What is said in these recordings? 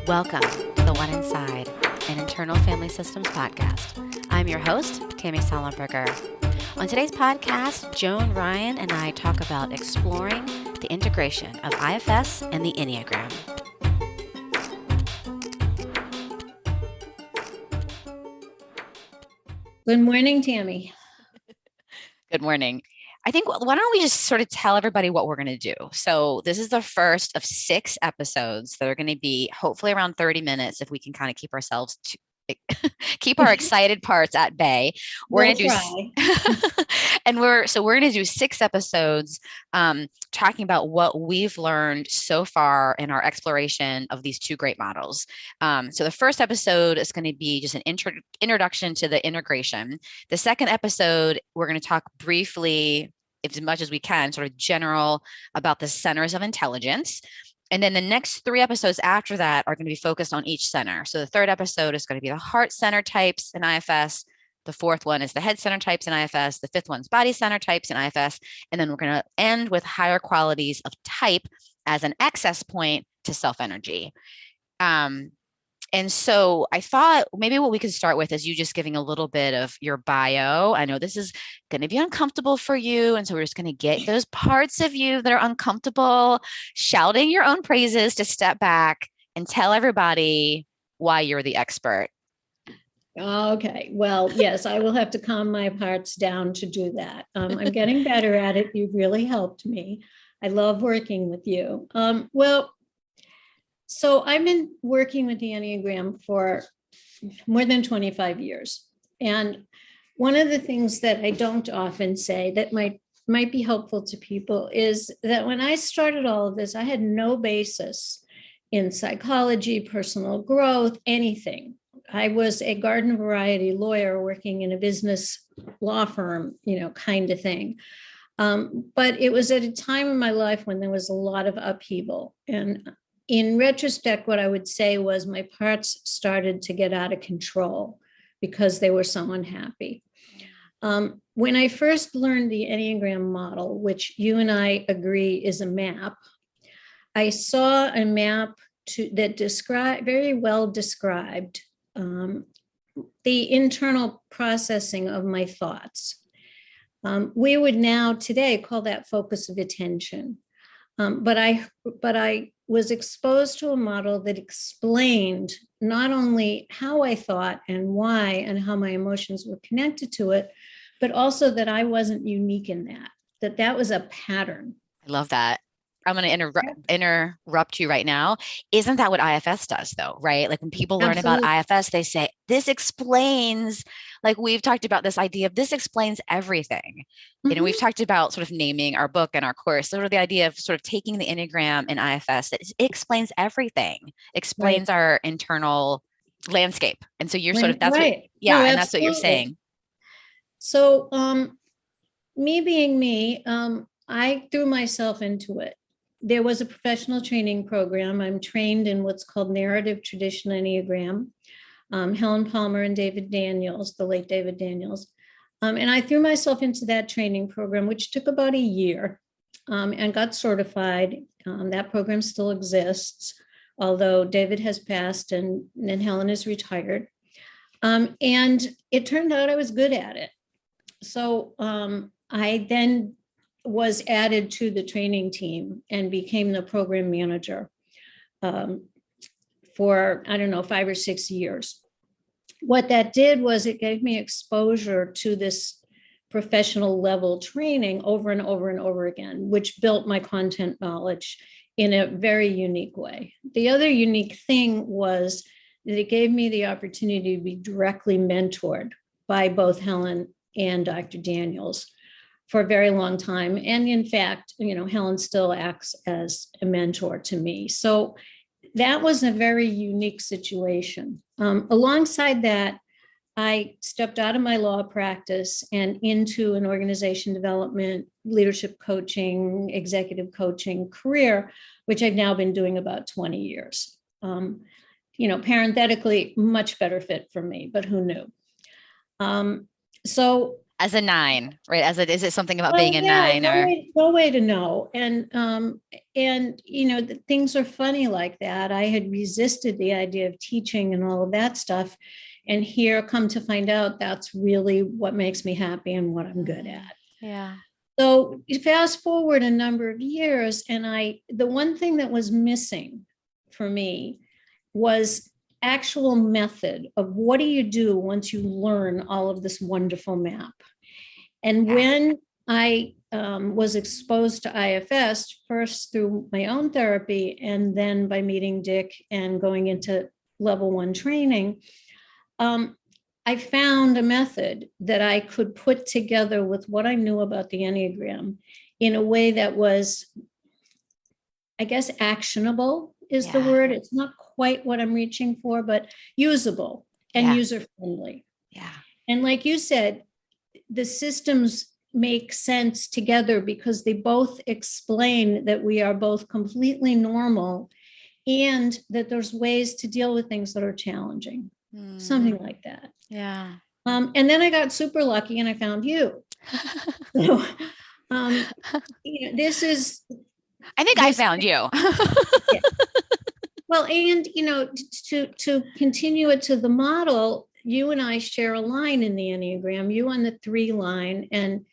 Welcome to the One Inside and Internal Family Systems podcast. I'm your host, Tammy Sollenberger. On today's podcast, Joan Ryan and I talk about exploring the integration of IFS and the Enneagram. Good morning, Tammy. Good morning. I think, why don't we just sort of tell everybody what we're going to do? So this is the first of 6 episodes that are going to be hopefully around 30 minutes if we can kind of keep ourselves keep our excited parts at bay. We're going to do and we're going to do 6 episodes talking about what we've learned so far in our exploration of these 2 great models. So the first episode is going to be just an introduction to the integration. The second episode, we're going to talk briefly, as much as we can, sort of general about the centers of intelligence. And then the next 3 episodes after that are going to be focused on each center. So the third episode is going to be the heart center types in IFS. The fourth one is the head center types in IFS. The fifth one's body center types in IFS. And then we're going to end with higher qualities of type as an access point to self-energy. And so I thought maybe what we could start with is you just giving a little bit of your bio. I know this is going to be uncomfortable for you. And so we're just going to get those parts of you that are uncomfortable, shouting your own praises, to step back and tell everybody why you're the expert. Okay. Well, yes, I will have to calm my parts down to do that. I'm getting better at it. You've really helped me. I love working with you. So I've been working with the Enneagram for more than 25 years. And one of the things that I don't often say that might be helpful to people is that when I started all of this, I had no basis in psychology, personal growth, anything. I was a garden variety lawyer working in a business law firm, kind of thing. But it was at a time in my life when there was a lot of upheaval. And in retrospect, what I would say was my parts started to get out of control because they were so unhappy. When I first learned the Enneagram model, which you and I agree is a map, I saw a map that very well described the internal processing of my thoughts. We would now today call that focus of attention. But I was exposed to a model that explained not only how I thought and why and how my emotions were connected to it, but also that I wasn't unique in that was a pattern. I love that. I'm going to interrupt you right now. Isn't that what IFS does though, right? Like when people learn about IFS, they say, this explains, like we've talked about this idea of this explains everything. Mm-hmm. We've talked about sort of naming our book and our course, sort of the idea of sort of taking the Enneagram and IFS, it explains everying, explains right. Our internal landscape. And so you're sort of, that's right. And that's what you're saying. So me being me, I threw myself into it. There was a professional training program. I'm trained in what's called narrative tradition Enneagram. Helen Palmer and David Daniels, the late David Daniels. And I threw myself into that training program, which took about a year, and got certified. That program still exists, although David has passed and Helen is retired. And it turned out I was good at it. So I then was added to the training team and became the program manager for, 5 or 6 years. What that did was it gave me exposure to this professional level training over and over and over again, which built my content knowledge in a very unique way. The other unique thing was that it gave me the opportunity to be directly mentored by both Helen and Dr. Daniels for a very long time. And in fact, Helen still acts as a mentor to me. So that was a very unique situation. Alongside that, I stepped out of my law practice and into an organization development, leadership coaching, executive coaching career, which I've now been doing about 20 years. Parenthetically, much better fit for me, but who knew? So As a 9, right? Is it something about Well, being a yeah, 9 or? no way to know. And things are funny like that. I had resisted the idea of teaching and all of that stuff. And here, come to find out, that's really what makes me happy and what I'm good at. Yeah. So fast forward a number of years, and the one thing that was missing for me was actual method of what do you do once you learn all of this wonderful map. And Yeah. when I was exposed to IFS, first through my own therapy, and then by meeting Dick and going into level 1 training, I found a method that I could put together with what I knew about the Enneagram in a way that was, I guess, actionable is the Yeah. word. It's not quite what I'm reaching for, but usable and Yeah. user friendly. Yeah. And like you said, the systems make sense together because they both explain that we are both completely normal and that there's ways to deal with things that are challenging, something like that. Yeah. And then I got super lucky and I found you. So, this is I think I this. found you. Yeah. Well, and to continue it to the model, you and I share a line in the Enneagram. You on the 3 line, and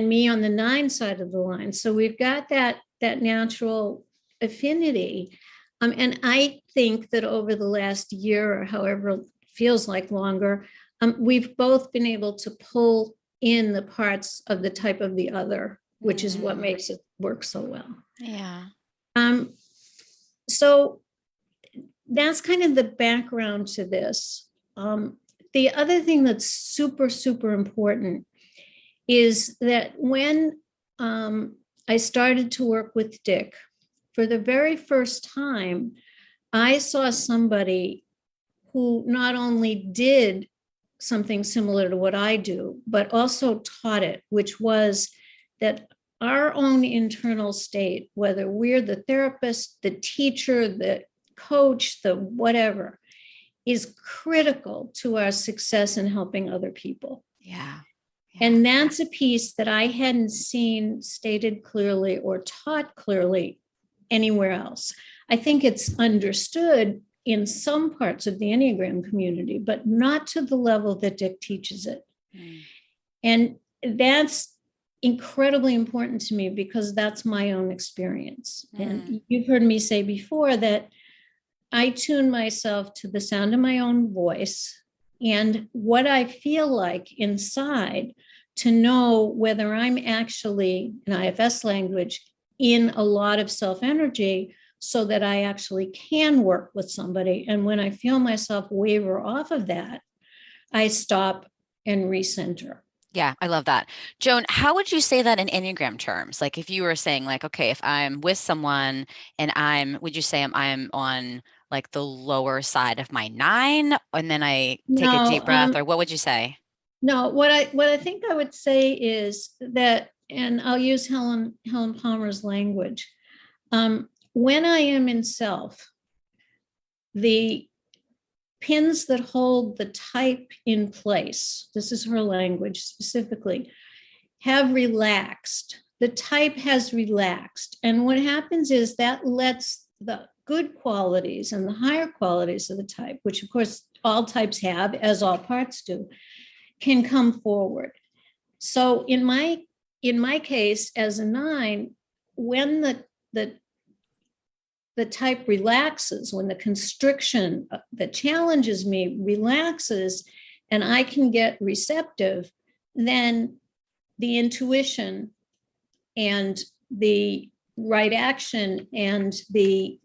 me on the 9 side of the line. So we've got that natural affinity. And I think that over the last year, or however feels like longer, we've both been able to pull in the parts of the type of the other, which is what makes it work so well. Yeah. So that's kind of the background to this. The other thing that's super, super important is that when I started to work with Dick, for the very first time, I saw somebody who not only did something similar to what I do, but also taught it, which was that our own internal state, whether we're the therapist, the teacher, the coach, the whatever, is critical to our success in helping other people. Yeah. And that's a piece that I hadn't seen stated clearly or taught clearly anywhere else. I think it's understood in some parts of the Enneagram community, but not to the level that Dick teaches it. And that's incredibly important to me because that's my own experience. And you've heard me say before that I tune myself to the sound of my own voice and what I feel like inside to know whether I'm actually, in IFS language, in a lot of self-energy so that I actually can work with somebody. And when I feel myself waver off of that, I stop and recenter. Yeah, I love that. Joan, how would you say that in Enneagram terms? Like if you were saying like, okay, if I'm with someone and would you say I'm on like the lower side of my 9 and then I take a deep breath, or what would you say? No, what I think I would say is that, and I'll use Helen Palmer's language. When I am in self, the pins that hold the type in place, this is her language specifically, have relaxed. The type has relaxed. And what happens is that lets the good qualities and the higher qualities of the type, which of course all types have, as all parts do, can come forward. So in my case, as a 9, when the type relaxes, when the constriction that challenges me relaxes, and I can get receptive, then the intuition and the right action and the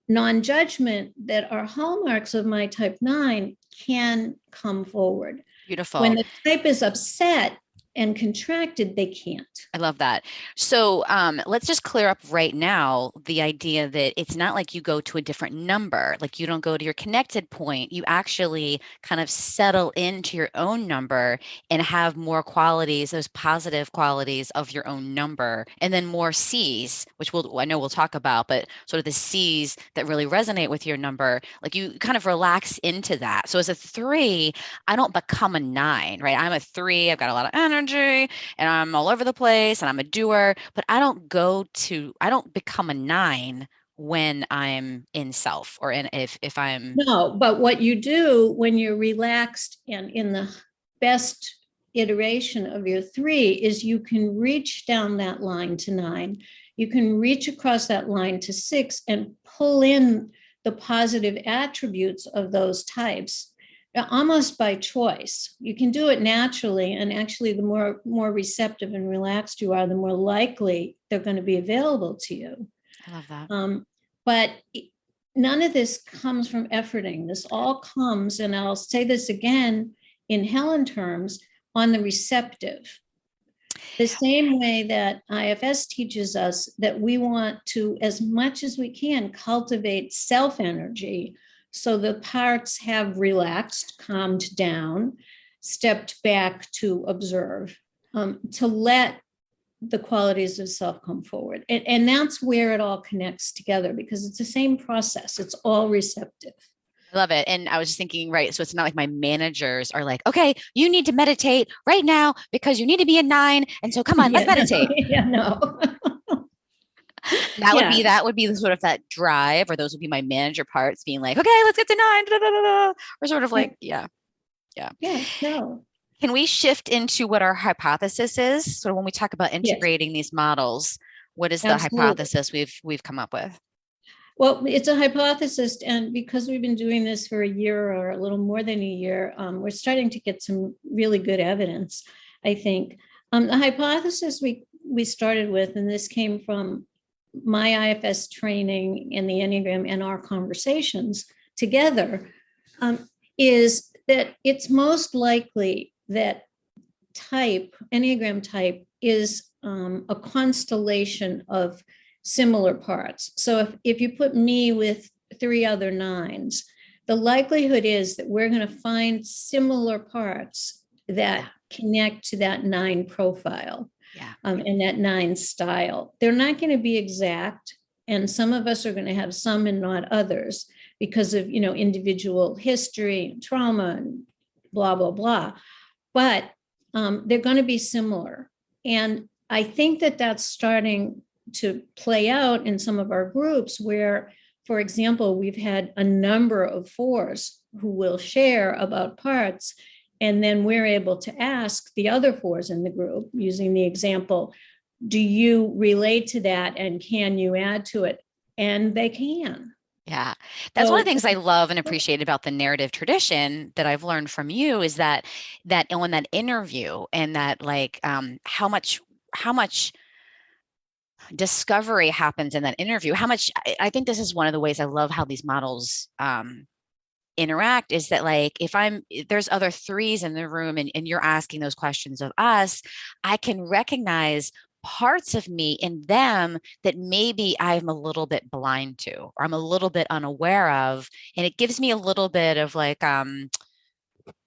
non-judgment that are hallmarks of my type 9 can come forward. Beautiful. When the type is upset and contracted, they can't. I love that. So let's just clear up right now the idea that it's not like you go to a different number, like you don't go to your connected point. You actually kind of settle into your own number and have more qualities, those positive qualities of your own number, and then more C's, which I know we'll talk about, but sort of the C's that really resonate with your number, like you kind of relax into that. So as a 3, I don't become a 9, right? I'm a 3. I've got a lot of energy. energy and I'm all over the place and I'm a doer, but I don't become a 9 when I'm in self or if I'm. No, but what you do when you're relaxed and in the best iteration of your 3 is you can reach down that line to 9. You can reach across that line to 6 and pull in the positive attributes of those types almost by choice. You can do it naturally, and actually the more receptive and relaxed you are, the more likely they're going to be available to you. I love that. But none of this comes from efforting. This all comes, and I'll say this again in Helen terms, on the receptive. The same way that IFS teaches us that we want to, as much as we can, cultivate self-energy so the parts have relaxed, calmed down, stepped back to observe, to let the qualities of self come forward. And that's where it all connects together, because it's the same process. It's all receptive. I love it. And I was just thinking, right. So it's not like my managers are like, okay, you need to meditate right now because you need to be a 9. And so come on, let's meditate. Yeah, no. That would be the sort of that drive, or those would be my manager parts being like, okay, let's get to 9. Da, da, da, da. Or sort of like, yeah. No. Can we shift into what our hypothesis is? So when we talk about integrating these models, what is the hypothesis we've come up with? Well, it's a hypothesis, and because we've been doing this for a year or a little more than a year, we're starting to get some really good evidence, I think. The hypothesis we started with, and this came from my IFS training and the Enneagram and our conversations together, is that it's most likely that Enneagram type is a constellation of similar parts. So if you put me with 3 other 9s, the likelihood is that we're going to find similar parts that connect to that 9 profile. And that 9 style. They're not going to be exact, and some of us are going to have some and not others because of individual history and trauma and blah blah blah. But they're going to be similar, and I think that that's starting to play out in some of our groups where, for example, we've had a number of 4s who will share about parts. And then we're able to ask the other 4s in the group, using the example, do you relate to that and can you add to it? And they can. Yeah, that's one of the things I love and appreciate about the narrative tradition that I've learned from you is that on that interview and that like how much discovery happens in that interview, how much I think this is one of the ways I love how these models interact is that like if there's other 3s in the room and you're asking those questions of us, I can recognize parts of me in them that maybe I'm a little bit blind to or I'm a little bit unaware of, and it gives me a little bit of like a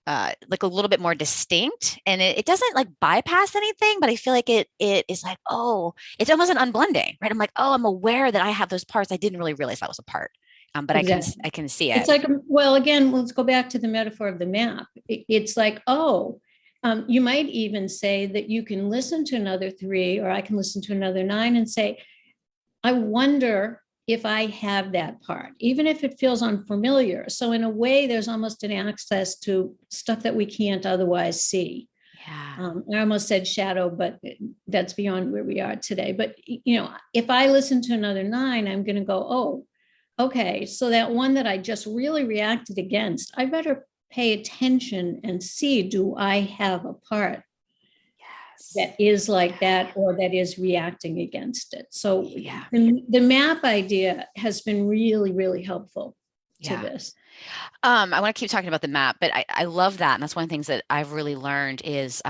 little bit more distinct, and it doesn't like bypass anything, but I feel like it is like, oh, it's almost an unblending, right? I'm like, oh, I'm aware that I have those parts. I didn't really realize that was a part. But exactly. I can see it. It's like, well, again, let's go back to the metaphor of the map. It's like, you might even say that you can listen to another 3, or I can listen to another 9 and say, I wonder if I have that part, even if it feels unfamiliar. So in a way, there's almost an access to stuff that we can't otherwise see. Yeah. I almost said shadow, but that's beyond where we are today. But, if I listen to another 9, I'm going to go, oh, okay, so that one that I just really reacted against, I better pay attention and see, do I have a part that is like that or that is reacting against it? So the map idea has been really, really helpful to this. I want to keep talking about the map, but I love that. And that's one of the things that I've really learned is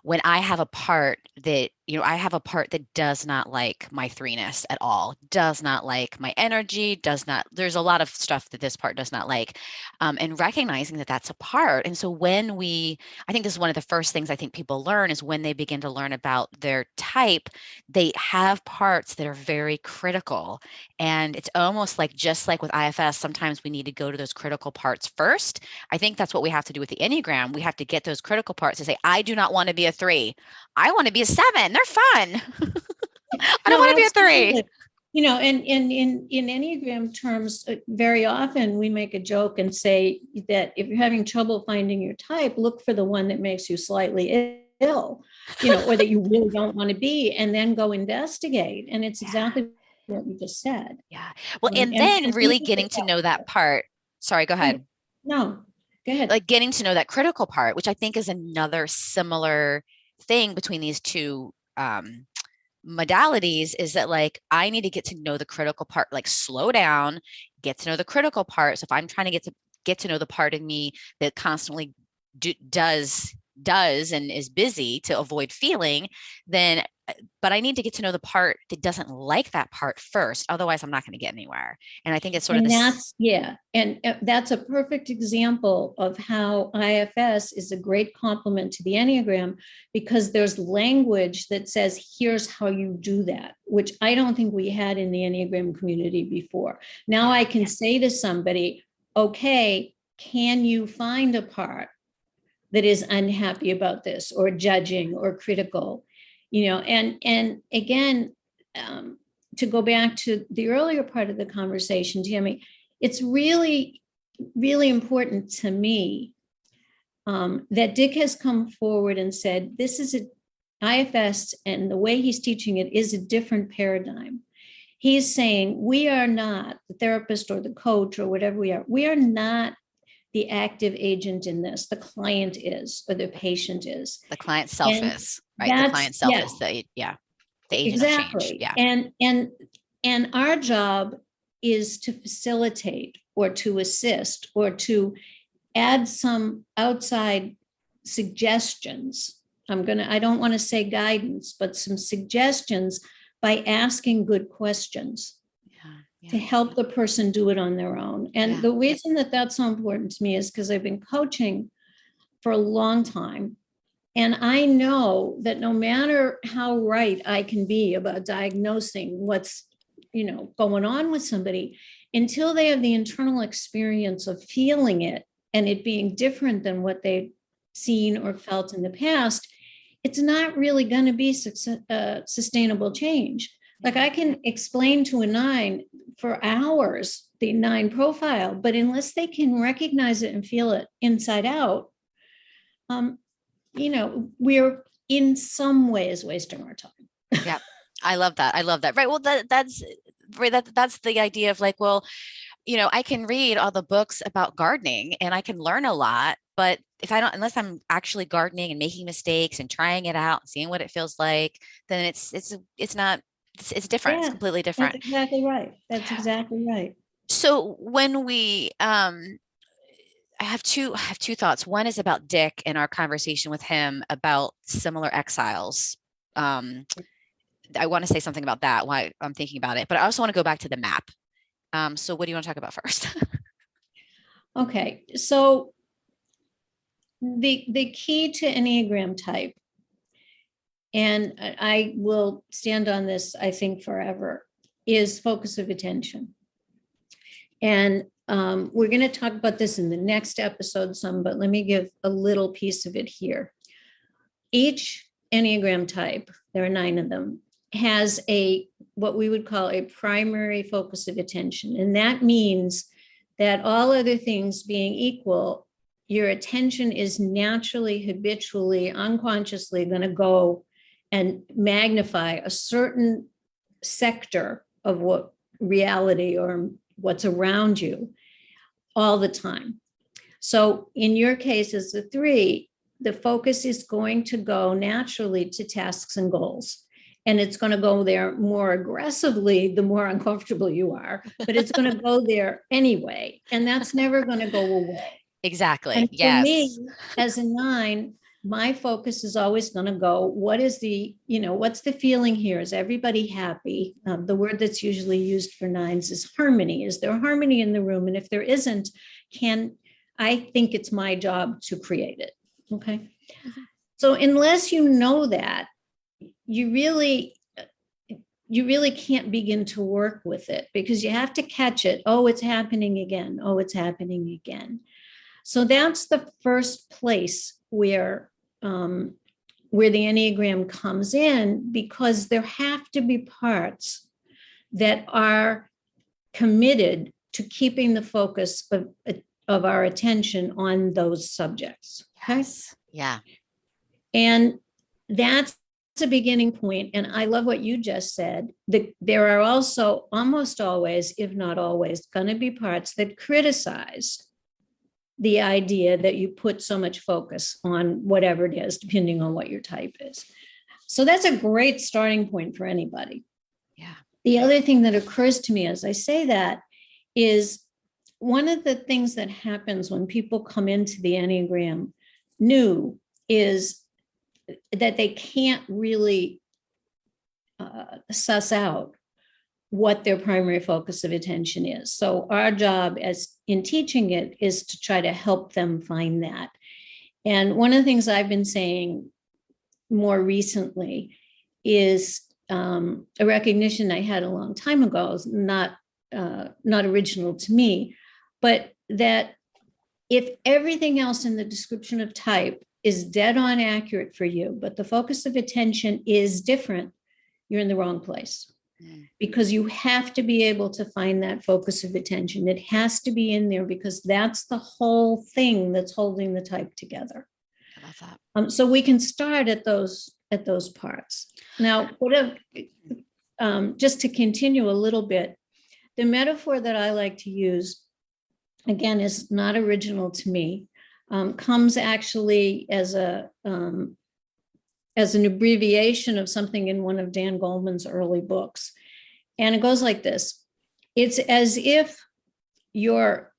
when I have a part that I have a part that does not like my threeness at all, does not like my energy, there's a lot of stuff that this part does not like. And recognizing that that's a part. And so I think this is one of the first things I think people learn is when they begin to learn about their type, they have parts that are very critical. And it's almost like, just like with IFS, sometimes we need to go to those critical parts first. I think that's what we have to do with the Enneagram. We have to get those critical parts to say, I do not want to be a 3. I want to be a 7. They're fun. I don't No, want to be a 3. absolutely. And in Enneagram terms, very often we make a joke and say that if you're having trouble finding your type, look for the one that makes you slightly ill, or that you really don't want to be, and then go investigate. And it's exactly what you just said. Yeah. Well, and then We really getting to know that part. Sorry, go ahead. No, go ahead. Like getting to know that critical part, which I think is another similar thing between these two modalities, is that like I need to get to know the critical part, like slow down, get to know the critical part. So if I'm trying to get to know the part of me that constantly does and is busy to avoid feeling, then but I need to get to know the part that doesn't like that part first. Otherwise, I'm not going to get anywhere. And I think it's sort of And this. that's a perfect example of how IFS is a great complement to the Enneagram, because there's language that says, here's how you do that, which I don't think we had in the Enneagram community before. Now I can say to somebody, okay, can you find a part that is unhappy about this, or judging, or critical? And again, to go back to the earlier part of the conversation, Tammy, it's really, really important to me that Dick has come forward and said, this is IFS, and the way he's teaching it is a different paradigm. He's saying, we are not the therapist or the coach or whatever we are. We are not the active agent in this. The client is, or the patient is. The client self is, right? The client self is the agent of change. Yeah. And our job is to facilitate, or to assist, or to add some outside suggestions. I don't want to say guidance, but some suggestions, by asking good questions to help the person do it on their own. And the reason that that's so important to me is because I've been coaching for a long time. And I know that no matter how right I can be about diagnosing what's, going on with somebody, until they have the internal experience of feeling it and it being different than what they've seen or felt in the past, it's not really going to be sustainable change. Like, I can explain to a 9 for hours the 9 profile, but unless they can recognize it and feel it inside out, we're in some ways wasting our time. Yeah. I love that. Right. Well, that's the idea of like, well, I can read all the books about gardening and I can learn a lot, but unless I'm actually gardening and making mistakes and trying it out, seeing what it feels like, then it's different. Yeah, it's completely different. That's exactly right. So when I have two thoughts. One is about Dick and our conversation with him about similar exiles. I want to say something about that, why I'm thinking about it, but I also want to go back to the map. So what do you want to talk about first? Okay, so the key to Enneagram type, and I will stand on this, I think, forever, is focus of attention. And we're going to talk about this in the next episode some, but let me give a little piece of it here. Each Enneagram type, there are 9 of them, has what we would call a primary focus of attention. And that means that all other things being equal, your attention is naturally, habitually, unconsciously going to go and magnify a certain sector of what reality or what's around you all the time. So in your case, as a 3, the focus is going to go naturally to tasks and goals. And it's going to go there more aggressively the more uncomfortable you are, but it's going to go there anyway. And that's never going to go away. Exactly. And for Yes. me, as a 9, my focus is always going to go, what is what's the feeling here? Is everybody happy? The word that's usually used for nines is harmony. Is there harmony in the room? And if there isn't, I think it's my job to create it. Okay. Mm-hmm. So unless you know that, you really can't begin to work with it, because you have to catch it. Oh, it's happening again. Oh, it's happening again. So that's the first place where the Enneagram comes in, because there have to be parts that are committed to keeping the focus of our attention on those subjects. Okay? Yes. Yeah. And that's a beginning point. And I love what you just said. There are also almost always, if not always, going to be parts that criticize the idea that you put so much focus on whatever it is, depending on what your type is. So that's a great starting point for anybody. Yeah. The other thing that occurs to me as I say that is, one of the things that happens when people come into the Enneagram new is that they can't really suss out what their primary focus of attention is. So our job as in teaching it is to try to help them find that. And one of the things I've been saying more recently is a recognition I had a long time ago, is not original to me, but that if everything else in the description of type is dead on accurate for you, but the focus of attention is different, you're in the wrong place. Because you have to be able to find that focus of attention. It has to be in there, because that's the whole thing that's holding the type together. I love that. So we can start at those parts. Now, just to continue a little bit, the metaphor that I like to use, again, is not original to me, comes actually as an abbreviation of something in one of Dan Goleman's early books. And it goes like this. It's as if your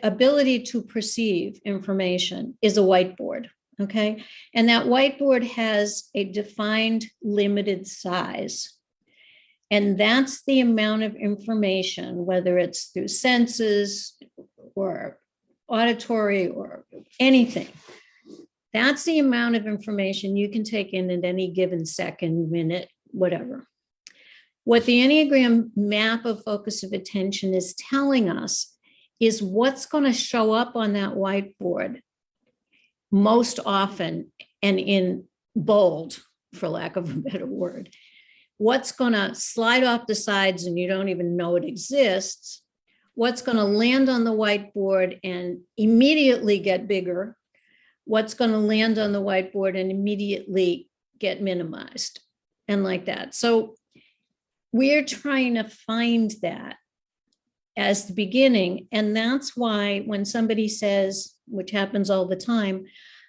ability to perceive information is a whiteboard, okay? And that whiteboard has a defined limited size. And that's the amount of information, whether it's through senses or auditory or anything. That's the amount of information you can take in at any given second, minute, whatever. What the Enneagram map of focus of attention is telling us is what's going to show up on that whiteboard most often, and in bold, for lack of a better word. What's going to slide off the sides and you don't even know it exists. What's going to land on the whiteboard and immediately get bigger. What's going to land on the whiteboard and immediately get minimized, and like that. So we're trying to find that as the beginning. And that's why when somebody says, which happens all the time,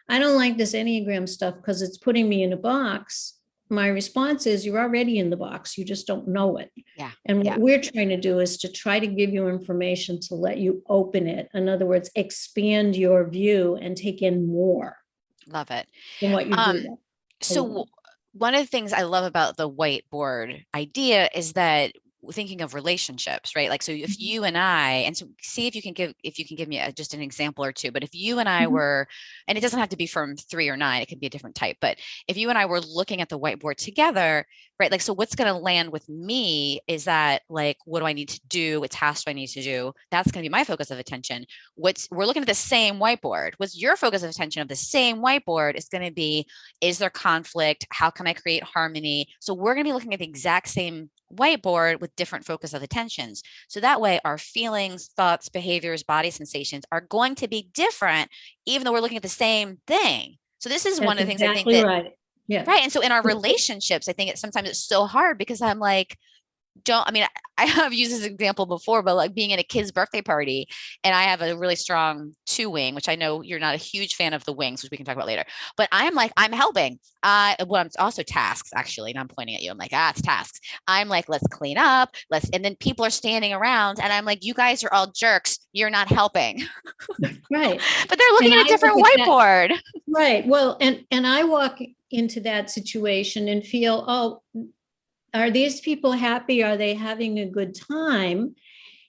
I don't like this Enneagram stuff because it's putting me in a box, my response is, you're already in the box. You just don't know it. Yeah. And what we're trying to do is to try to give you information to let you open it. In other words, expand your view and take in more. Love it. Than what you do. So one of the things I love about the whiteboard idea is that thinking of relationships, right? Like, so if you and I, and so see if you can give me just an example or two, but if you and I were, and it doesn't have to be from 3 or 9, it could be a different type, but if you and I were looking at the whiteboard together, right? Like, so what's going to land with me is that, like, what do I need to do? What tasks do I need to do? That's going to be my focus of attention. We're looking at the same whiteboard. What's your focus of attention of the same whiteboard is going to be, is there conflict? How can I create harmony? So we're going to be looking at the exact same whiteboard with different focus of attentions. So that way our feelings, thoughts, behaviors, body sensations are going to be different, even though we're looking at the same thing. So this is one of the things I think that, right. Yeah. Right. And so in our relationships, I think sometimes it's so hard because I'm like, I mean, I have used this example before, but like being at a kid's birthday party, and I have a really strong two wing, which I know you're not a huge fan of the wings, which we can talk about later. But I'm like, I'm helping. Well, I'm also tasks actually, and I'm pointing at you. I'm like, it's tasks. I'm like, let's clean up, and then people are standing around, and I'm like, you guys are all jerks. You're not helping. Right. But they're looking And at I a look different at that, whiteboard. right. Well, and I walk into that situation and feel, oh, are these people happy? Are they having a good time?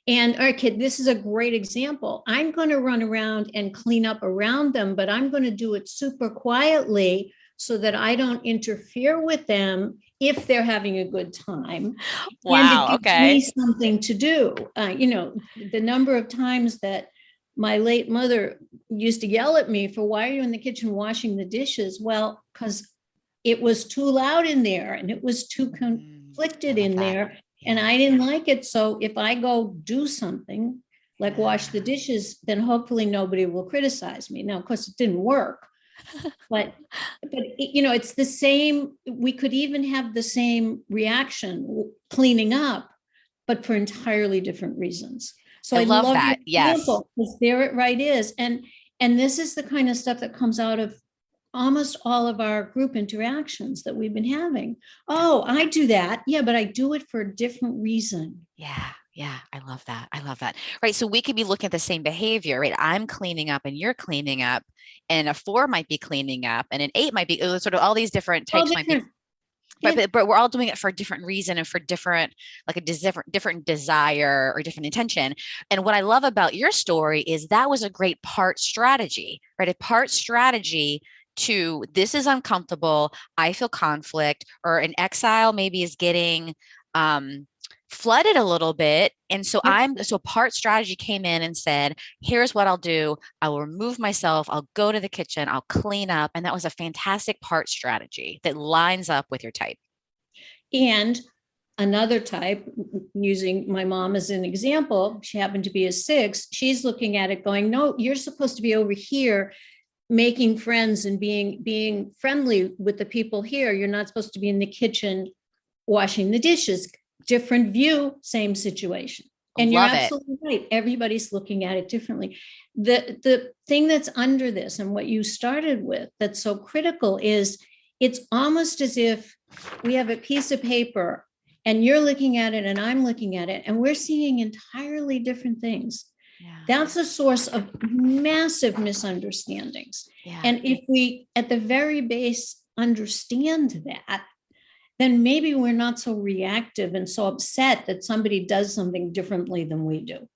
And okay, this is a great example. I'm going to run around and clean up around them, but I'm going to do it super quietly so that I don't interfere with them if they're having a good time. And it Wow. gives me Okay. something to do. The number of times that my late mother used to yell at me for, why are you in the kitchen washing the dishes? Well, because it was too loud in there and it was too I conflicted love in that. there. And Yeah. I didn't like it. So if I go do something like wash the Yeah. dishes, then hopefully nobody will criticize me. Now, of course, it didn't work, but it's the same. We could even have the same reaction cleaning up, but for entirely different reasons. So I I love love your that. Yes. example, because there it right is. And this is the kind of stuff that comes out of almost all of our group interactions that we've been having. Oh, I do that. Yeah, but I do it for a different reason. Yeah. Yeah. I love that. I love that. Right. So we could be looking at the same behavior, right? I'm cleaning up and you're cleaning up, and a 4 might be cleaning up, and an 8 might be sort of all these different All types might be, different. Yeah. but we're all doing it for a different reason and for different, like a different desire or different intention. And what I love about your story is that was a great part strategy, right? A part strategy to, this is uncomfortable, I feel conflict, or an exile maybe is getting flooded a little bit. And so Yep. part strategy came in and said, here's what I'll do. I will remove myself. I'll go to the kitchen. I'll clean up. And that was a fantastic part strategy that lines up with your type. And another type, using my mom as an example, she happened to be a 6. She's looking at it going, no, you're supposed to be over here making friends and being friendly with the people here. You're not supposed to be in the kitchen washing the dishes. Different view, same situation. And you're Love it. absolutely right. Everybody's looking at it differently. The thing that's under this, and what you started with that's so critical, is it's almost as if we have a piece of paper and you're looking at it and I'm looking at it and we're seeing entirely different things. Yeah. That's a source of massive misunderstandings. Yeah. And if we, at the very base, understand that, then maybe we're not so reactive and so upset that somebody does something differently than we do.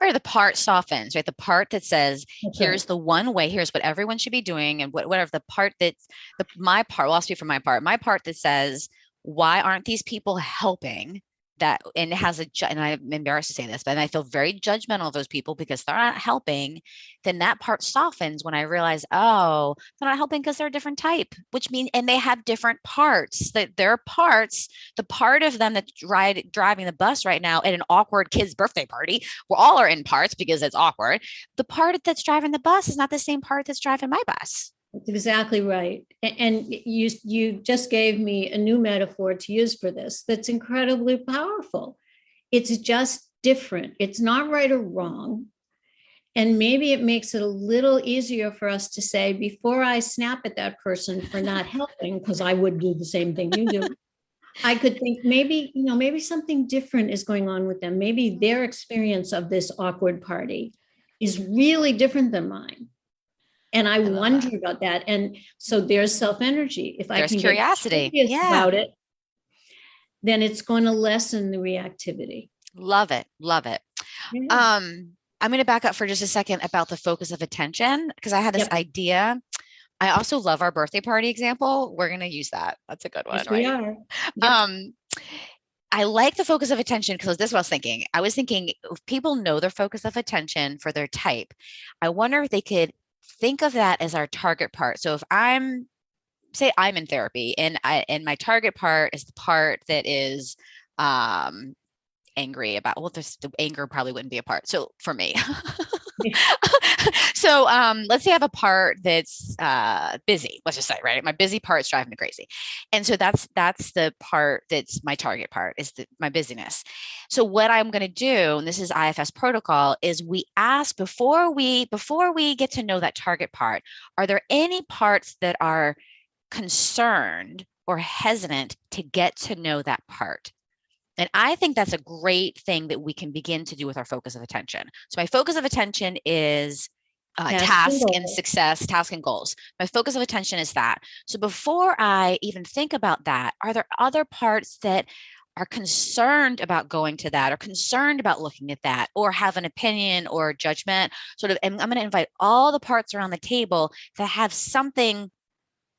Or the part softens, right? The part that says, That's here's right. the one way, here's what everyone should be doing. And whatever the part that's my part, well, I'll speak for my part that says, why aren't these people helping? That, and it has and I'm embarrassed to say this, but I feel very judgmental of those people because they're not helping. Then that part softens when I realize, oh, they're not helping because they're a different type, which means, and they have different parts, that their parts, the part of them that's driving the bus right now at an awkward kid's birthday party, we all are in parts because it's awkward. The part that's driving the bus is not the same part that's driving my bus. That's exactly right. And you just gave me a new metaphor to use for this that's incredibly powerful. It's just different. It's not right or wrong. And maybe it makes it a little easier for us to say, before I snap at that person for not helping, because I would do the same thing you do, I could think maybe something different is going on with them. Maybe their experience of this awkward party is really different than mine. And I I love wonder that. about that. And so there's self energy. If I There's can get curiosity. curious Yeah. about it, then it's going to lessen the reactivity. Love it. Love it. Yeah. I'm going to back up for just a second about the focus of attention, because I had this Yep. idea. I also love our birthday party example. We're going to use that. That's a good one, Yes, we right? are. Yep. Um, I like the focus of attention because this is what I was thinking. I was thinking, if people know their focus of attention for their type, I wonder if they could think of that as our target part. So if say I'm in therapy and my target part is the part that is angry about, well, the anger probably wouldn't be a part. So for me, So let's say I have a part that's busy, let's just say, right? My busy part's driving me crazy. And so that's the part that's my target part is my busyness. So what I'm going to do, and this is IFS protocol, is we ask before we get to know that target part, are there any parts that are concerned or hesitant to get to know that part? And I think that's a great thing that we can begin to do with our focus of attention. So my focus of attention is Task and task and goal. success, task and goals. My focus of attention is that. So before I even think about that, are there other parts that are concerned about going to that or concerned about looking at that or have an opinion or judgment sort of, and I'm going to invite all the parts around the table that have something,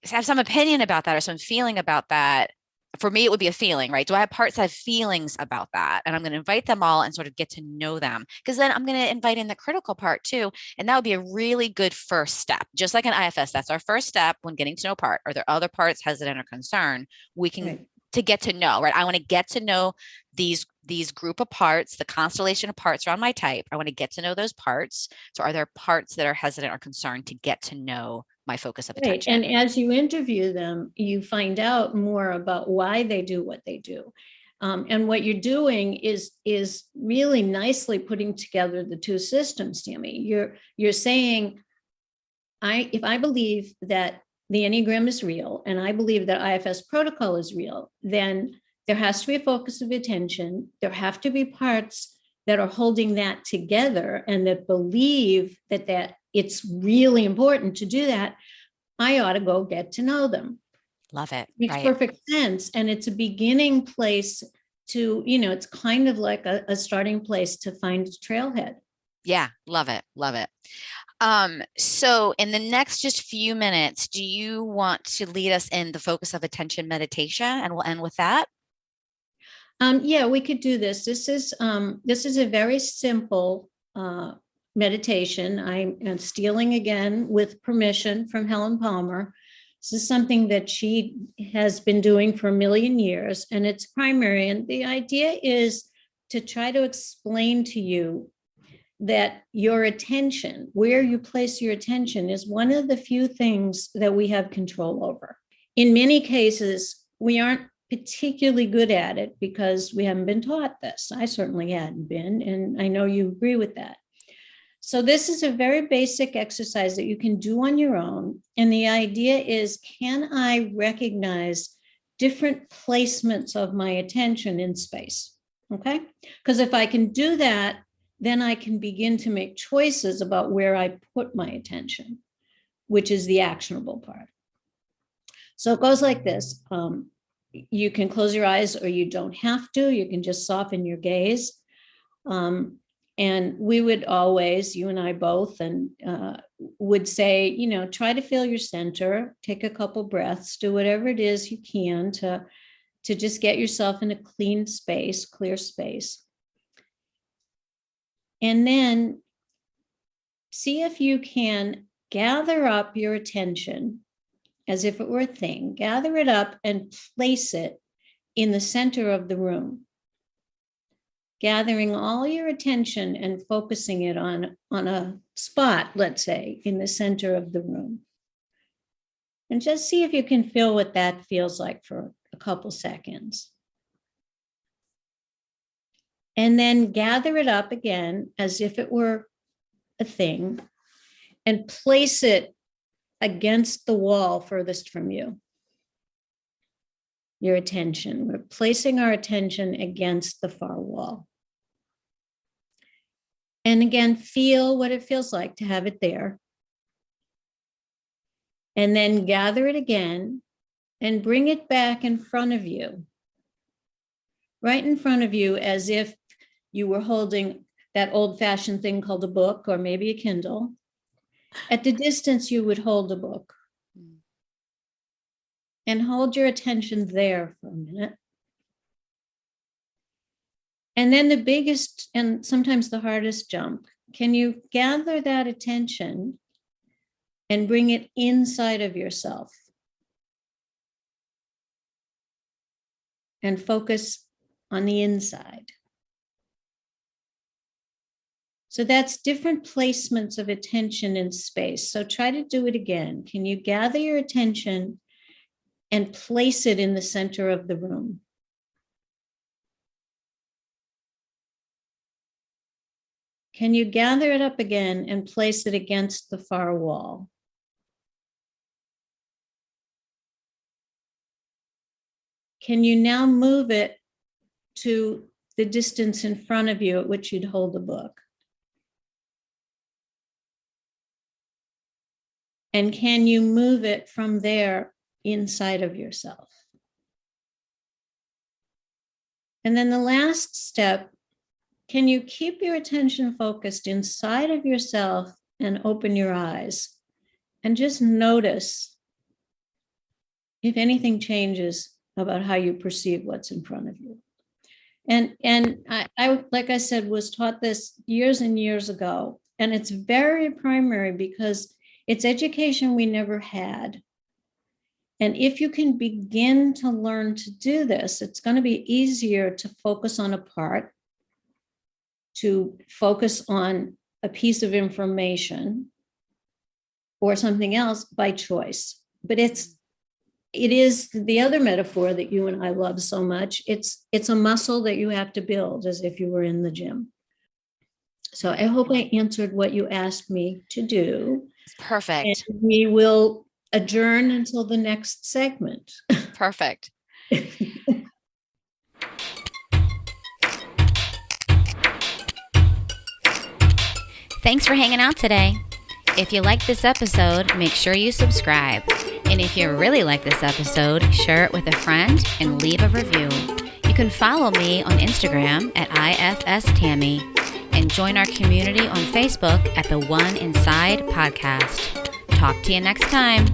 have some opinion about that or some feeling about that. For me, it would be a feeling, right? Do I have parts that have feelings about that? And I'm going to invite them all and sort of get to know them. Because then I'm going to invite in the critical part too. And that would be a really good first step. Just like an IFS, that's our first step when getting to know part. Are there other parts hesitant or concerned? We can Right. to get to know, right? I want to get to know these group of parts, the constellation of parts around my type. I want to get to know those parts. So are there parts that are hesitant or concerned to get to know my focus of Right. attention? And as you interview them, you find out more about why they do what they do. And what you're doing is really nicely putting together the two systems, Tammy. You're saying, if I believe that the Enneagram is real and I believe that IFS protocol is real, then there has to be a focus of attention. There have to be parts that are holding that together and that believe that it's really important to do that. I ought to go get to know them. Love it. Makes Right. perfect sense. And it's a beginning place to, it's kind of like a starting place to find a trailhead. Yeah. Love it. Love it. So in the next just few minutes, do you want to lead us in the focus of attention meditation? And we'll end with that. Yeah, we could do this. This is a very simple meditation. I'm stealing again with permission from Helen Palmer. This is something that she has been doing for a million years, and it's primary. And the idea is to try to explain to you that your attention, where you place your attention, is one of the few things that we have control over. In many cases, we aren't particularly good at it because we haven't been taught this. I certainly hadn't been, and I know you agree with that. So this is a very basic exercise that you can do on your own. And the idea is, can I recognize different placements of my attention in space? Okay. Because if I can do that, then I can begin to make choices about where I put my attention, which is the actionable part. So it goes like this. You can close your eyes or you don't have to. You can just soften your gaze. And we would always, you and I both, and would say, try to feel your center, take a couple breaths, do whatever it is you can to just get yourself in a clean space, clear space. And then see if you can gather up your attention as if it were a thing, gather it up and place it in the center of the room, gathering all your attention and focusing it on a spot, let's say, in the center of the room. And just see if you can feel what that feels like for a couple seconds. And then gather it up again as if it were a thing and place it against the wall furthest from you. Your attention. We're placing our attention against the far wall. And again, feel what it feels like to have it there. And then gather it again and bring it back in front of you. Right in front of you, as if you were holding that old-fashioned thing called a book or maybe a Kindle. At the distance, you would hold a book. And hold your attention there for a minute. And then the biggest and sometimes the hardest jump, can you gather that attention and bring it inside of yourself? And focus on the inside. So that's different placements of attention in space. So try to do it again. Can you gather your attention and place it in the center of the room? Can you gather it up again and place it against the far wall? Can you now move it to the distance in front of you at which you'd hold the book? And can you move it from there inside of yourself? And then the last step, can you keep your attention focused inside of yourself and open your eyes and just notice if anything changes about how you perceive what's in front of you? And I, like I said, was taught this years and years ago, and it's very primary because it's education we never had. And if you can begin to learn to do this, it's going to be easier to focus on a part, to focus on a piece of information or something else by choice. But it is the other metaphor that you and I love so much. It's a muscle that you have to build as if you were in the gym. So I hope I answered what you asked me to do. Perfect. And we will adjourn until the next segment. Perfect. Thanks for hanging out today. If you like this episode, make sure you subscribe. And if you really like this episode, share it with a friend and leave a review. You can follow me on Instagram at IFS Tammy and join our community on Facebook at the One Inside podcast. Talk to you next time.